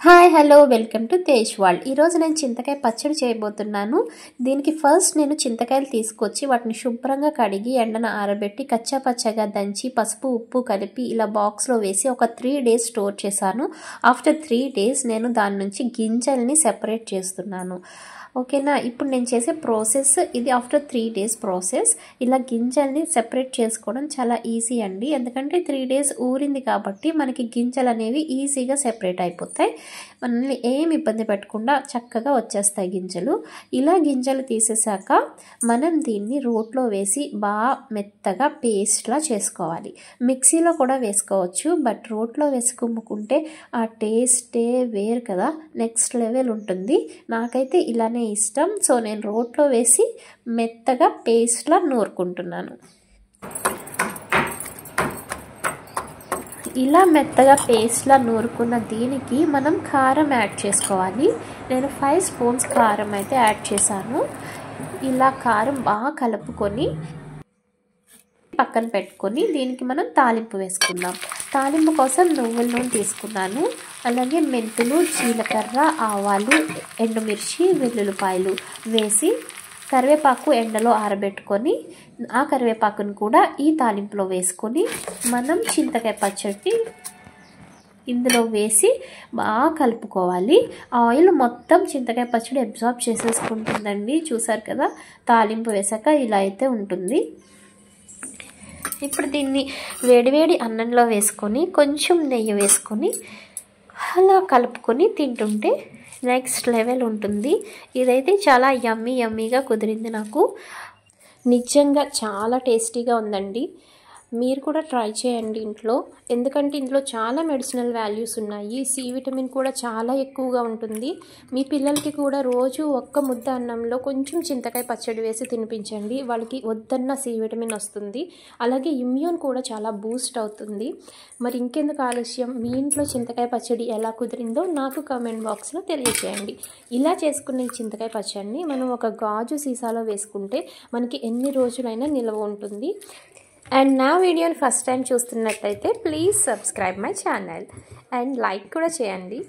Hi hello welcome to Tej world. ఈరోజు నేను చింతకాయ పచ్చడి చేయబోతున్నాను. దీనికి ఫస్ట్ నేను చింతకాయలు తీసుకొచ్చి వాటిని శుభ్రంగా కడిగి ఎండన ఆరబెట్టి కచ్చా పచ్చగా దంచి పసుపు ఉప్పు కలిపి ఇలా బాక్స్లో వేసి ఒక 3 days స్టోర్ చేశాను. ఆఫ్టర్ 3 days నేను దాని నుంచి గింజల్ని సెపరేట్ చేస్తున్నాను. ఓకేనా, ఇప్పుడు నేను చేసే ప్రాసెస్ ఇది. After 3 days process. ఇలా గింజల్ని సెపరేట్ చేసుకోవడం చాలా ఈజీ అండి, ఎందుకంటే 3 days ఊరింది కాబట్టి మనకి గింజలు అనేవి ఈజీగా సెపరేట్ అయిపోతాయి. మనల్ని ఏమి ఇబ్బంది పెట్టకుండా చక్కగా వచ్చేస్తాయి గింజలు. ఇలా గింజలు తీసేసాక మనం దీన్ని రోట్లో వేసి బాగా మెత్తగా పేస్ట్లా చేసుకోవాలి. మిక్సీలో కూడా వేసుకోవచ్చు, బట్ రోట్లో వేసుకుంటే ఆ టేస్టే వేరు కదా, నెక్స్ట్ లెవెల్ ఉంటుంది. నాకైతే ఇలానే ఇష్టం. సో నేను రోట్లో వేసి మెత్తగా పేస్ట్లా నూరుకుంటున్నాను. ఇలా మెత్తగా పేస్ట్లా నూరుకున్న దీనికి మనం కారం యాడ్ చేసుకోవాలి. నేను 5 spoons కారం అయితే యాడ్ చేశాను. ఇలా కారం బాగా కలుపుకొని పక్కన పెట్టుకొని దీనికి మనం తాలింపు వేసుకుందాం. తాలింపు కోసం నువ్వుల నూనె తీసుకున్నాను. అలాగే మెంతులు, జీలకర్ర, ఆవాలు, ఎండుమిర్చి, వెల్లుల్లిపాయలు వేసి కరివేపాకు ఎండలో ఆరబెట్టుకొని ఆ కరివేపాకును కూడా ఈ తాలింపులో వేసుకొని మనం చింతకాయ పచ్చడి ఇందులో వేసి బాగా కలుపుకోవాలి. ఆయిల్ మొత్తం చింతకాయ పచ్చడి అబ్జార్బ్ చేసేసుకుంటుందండి. చూసారు కదా, తాలింపు వేసాక ఇలా అయితే ఉంటుంది. ఇప్పుడు దీన్ని వేడివేడి అన్నంలో వేసుకొని కొంచెం నెయ్యి వేసుకొని అలా కలుపుకొని తింటుంటే నెక్స్ట్ లెవెల్ ఉంటుంది. ఇదైతే చాలా యమ్మీగా కుదిరింది నాకు. నిజంగా చాలా టేస్టీగా ఉందండి. మీరు కూడా ట్రై చేయండి ఇంట్లో, ఎందుకంటే ఇందులో చాలా మెడిసినల్ వాల్యూస్ ఉన్నాయి. సి విటమిన్ కూడా చాలా ఎక్కువగా ఉంటుంది. మీ పిల్లలకి కూడా రోజు ఒక్క ముద్ద అన్నంలో కొంచెం చింతకాయ పచ్చడి వేసి తినిపించండి. వాళ్ళకి వద్దన్న సి విటమిన్ వస్తుంది. అలాగే ఇమ్యూన్ కూడా చాలా బూస్ట్ అవుతుంది. మరి ఇంకెందుకు ఆలస్యం, మీ ఇంట్లో చింతకాయ పచ్చడి ఎలా కుదిరిందో నాకు కామెంట్ బాక్స్లో తెలియజేయండి. ఇలా చేసుకునే చింతకాయ పచ్చడిని మనం ఒక గాజు సీసాలో వేసుకుంటే మనకి ఎన్ని రోజులైనా నిల్వ ఉంటుంది. అండ్ నా వీడియోని ఫస్ట్ టైం చూస్తున్నట్టయితే please subscribe my channel and like కూడా చేయండి.